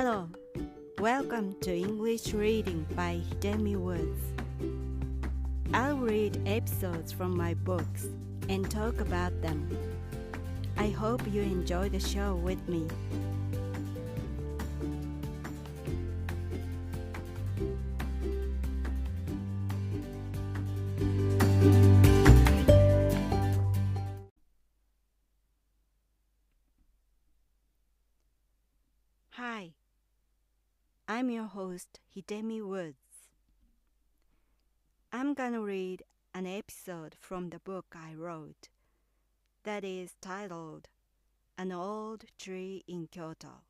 Hello, welcome to English Reading by Hidemi Woods. I'll read episodes from my books and talk about them. I hope you enjoy the show with me. Hi, I'm your host, Hidemi Woods. I'm gonna read an episode from the book I wrote that is titled An Old Tree in Kyoto.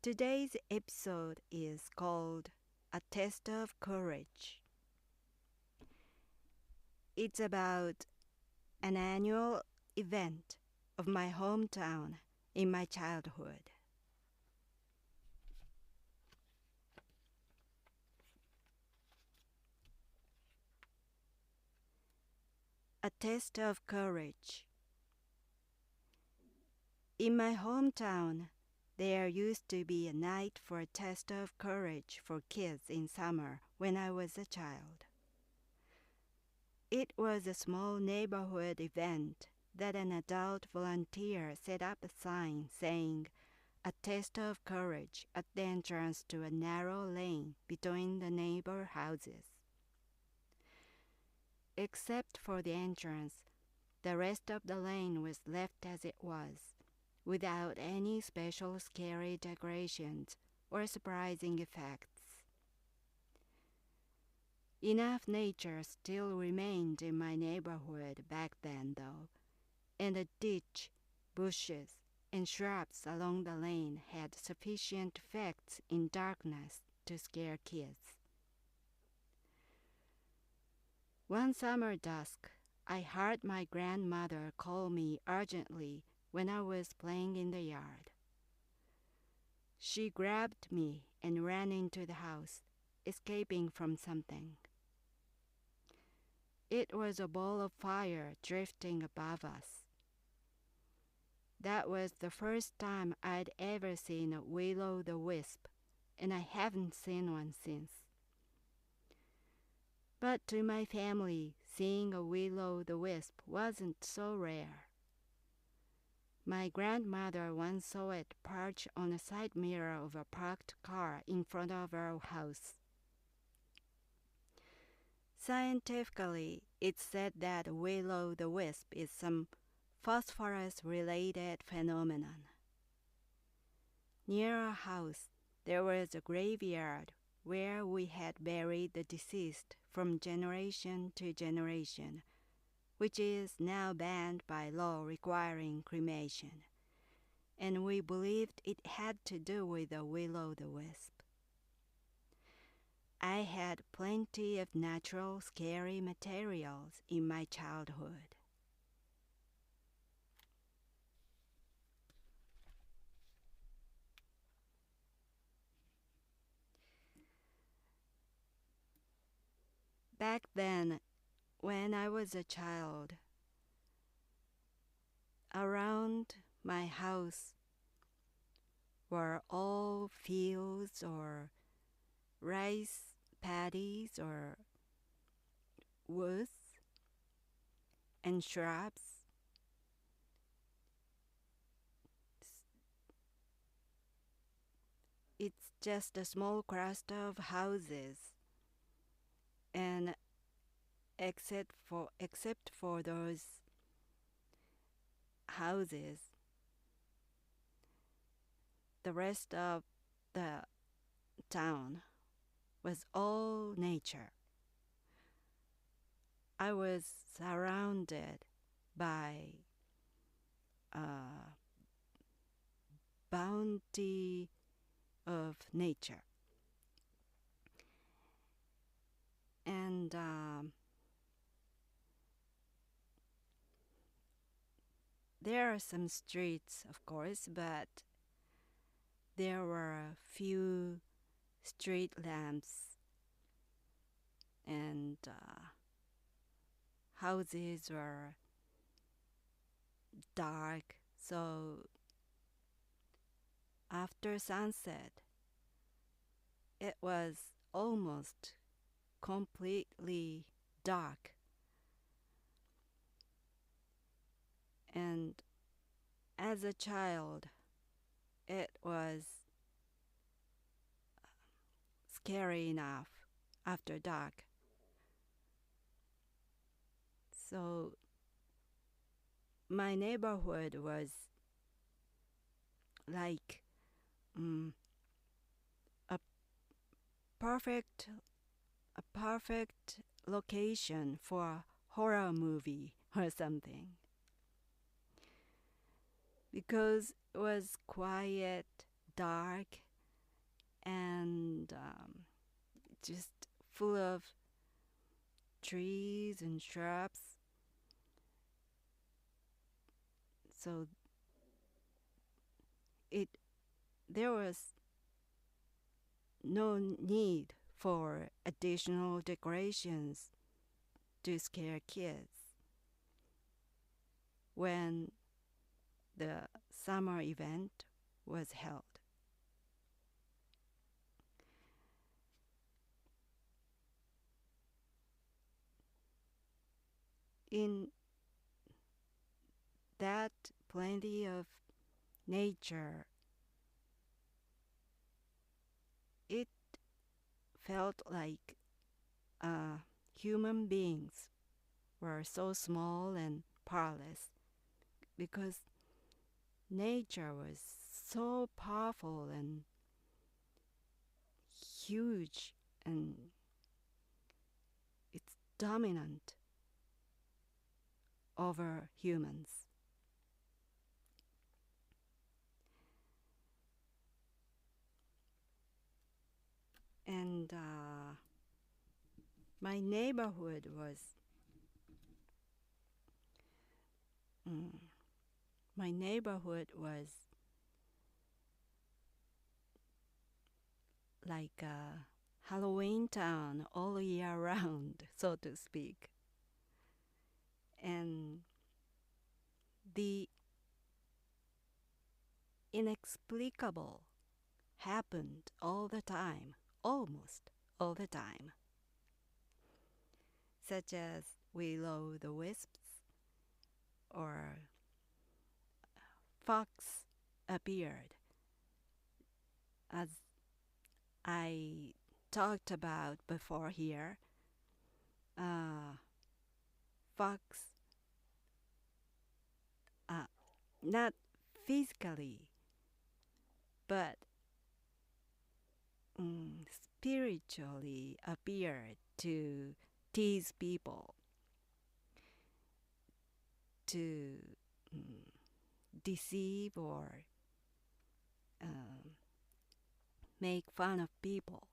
Today's episode is called A Test of Courage. It's about an annual event of my hometown in my childhood. A test of courage. In my hometown, there used to be a night for a test of courage for kids in summer when I was a child. It was a small neighborhood event that an adult volunteer set up a sign saying, "A test of courage" at the entrance to a narrow lane between the neighbor houses. Except for the entrance, the rest of the lane was left as it was, without any special scary decorations or surprising effects. Enough nature still remained in my neighborhood back then, though, and the ditch, bushes, and shrubs along the lane had sufficient effects in darkness to scare kids. One summer dusk, I heard my grandmother call me urgently when I was playing in the yard. She grabbed me and ran into the house, escaping from something. It was a ball of fire drifting above us. That was the first time I'd ever seen a will-o'-the-wisp, and I haven't seen one since. But to my family, seeing a will-o'-the-wisp wasn't so rare. My grandmother once saw it perch on a side mirror of a parked car in front of our house. Scientifically, it's said that a will-o'-the-wisp is some phosphorus-related phenomenon. Near our house, there was a graveyard where we had buried the deceased from generation to generation, which is now banned by law requiring cremation, and we believed it had to do with the will-o'-the-wisp. I had plenty of natural scary materials in my childhood. Back then, when I was a child, around my house were all fields or rice paddies or woods and shrubs. It's just a small cluster of houses, and except for those houses, the rest of the town was all nature. I was surrounded by a bounty of nature. And there are some streets, of course, but there were a few street lamps and houses were dark, so after sunset, it was almost completely dark. And as a child, it was scary enough after dark. So my neighborhood was like a perfect location for a horror movie or something, because it was quiet, dark, and just full of trees and shrubs. So there was no need for additional decorations to scare kids when the summer event was held. In that plenty of nature, it felt like human beings were so small and powerless, because nature was so powerful and huge, and it's dominant over humans. And my neighborhood was like a Halloween town all year round, so to speak. And the inexplicable happened all the time, almost all the time, such as will-o'-the-wisps or fox appeared. As I talked about before here, fox, not physically, but spiritually appeared to tease people, to deceive or make fun of people.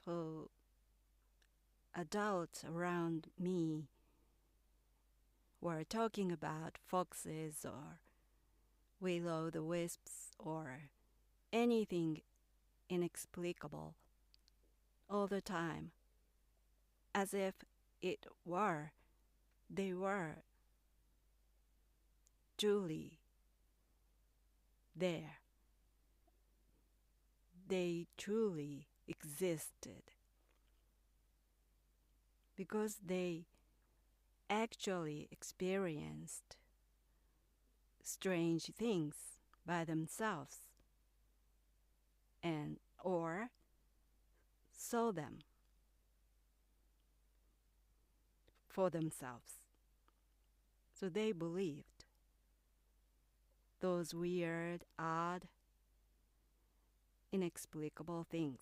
So adults around me were talking about foxes or will-o'-the-wisps or anything inexplicable all the time, as if they were truly there. They truly existed, because they actually experienced strange things by themselves or saw them for themselves. So they believed those weird, odd, inexplicable things.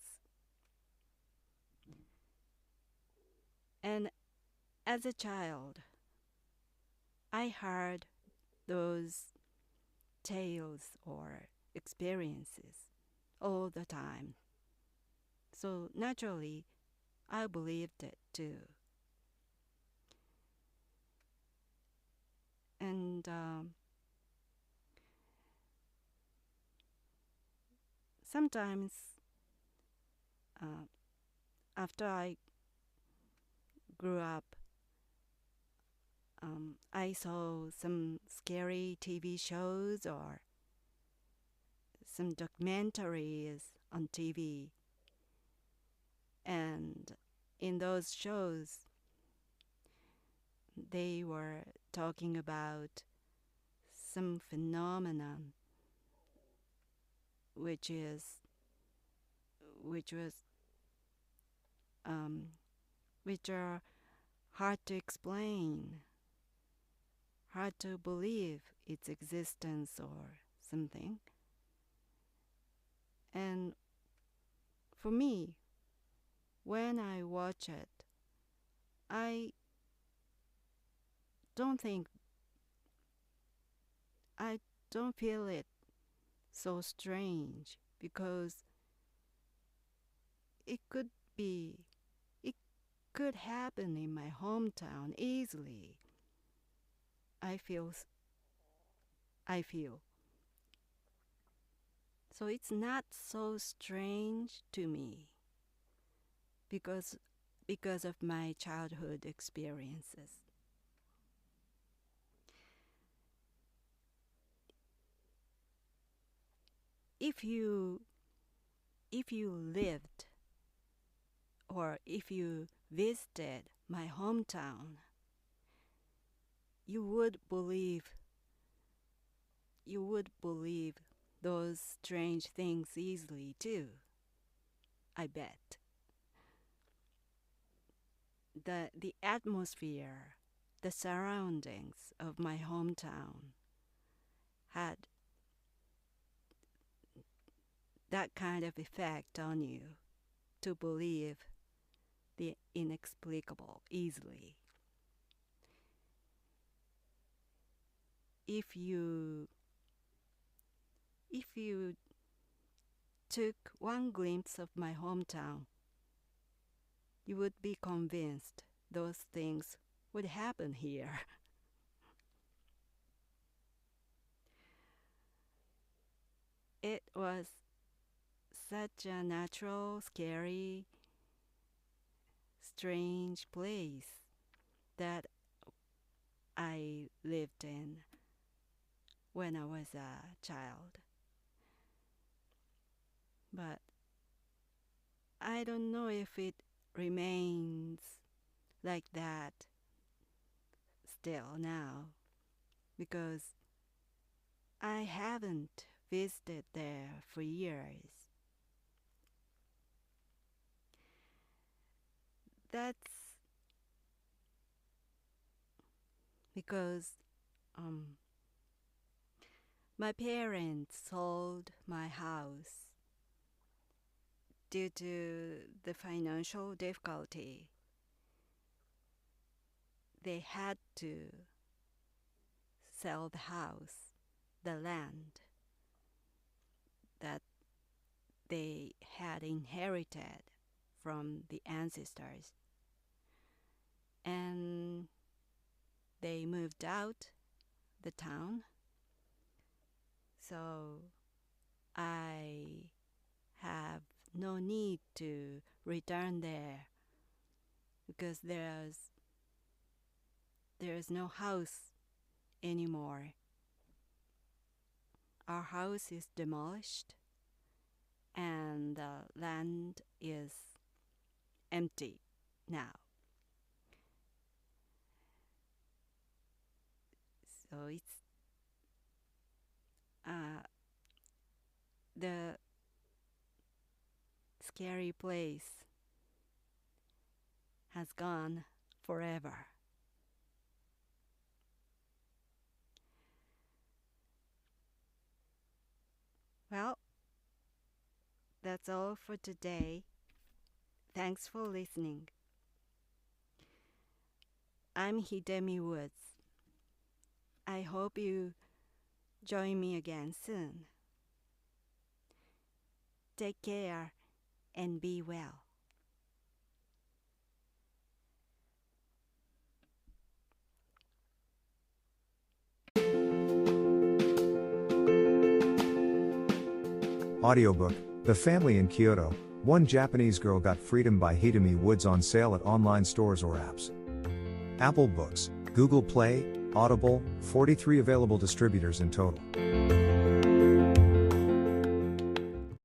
And as a child, I heard those tales or experiences all the time. So naturally, I believed it too. And sometimes after I grew up, I saw some scary TV shows or some documentaries on TV. And in those shows, they were talking about some phenomenon which are hard to explain, hard to believe its existence or something. And for me, when I watch it, I don't feel it so strange, because it could happen in my hometown easily. I feel. So it's not so strange to me because of my childhood experiences. If you lived or if you visited my hometown, you would believe those strange things easily too, I bet. The atmosphere, the surroundings of my hometown had that kind of effect on you to believe the inexplicable easily. If you took one glimpse of my hometown, you would be convinced those things would happen here. It was such a natural, scary, strange place that I lived in when I was a child. But I don't know if it remains like that still now, because I haven't visited there for years. That's because my parents sold my house due to the financial difficulty. They had to sell the house, the land that they had inherited from the ancestors. And they moved out the town. So I have no need to return there because there's no house anymore. Our house is demolished and the land is empty now. So it's the scary place has gone forever. Well, that's all for today. Thanks for listening. I'm Hidemi Woods. I hope you join me again soon. Take care and be well. Audiobook, The Family in Kyoto, One Japanese Girl Got Freedom by Hidemi Woods on sale at online stores or apps. Apple Books, Google Play, Audible, 43 available distributors in total.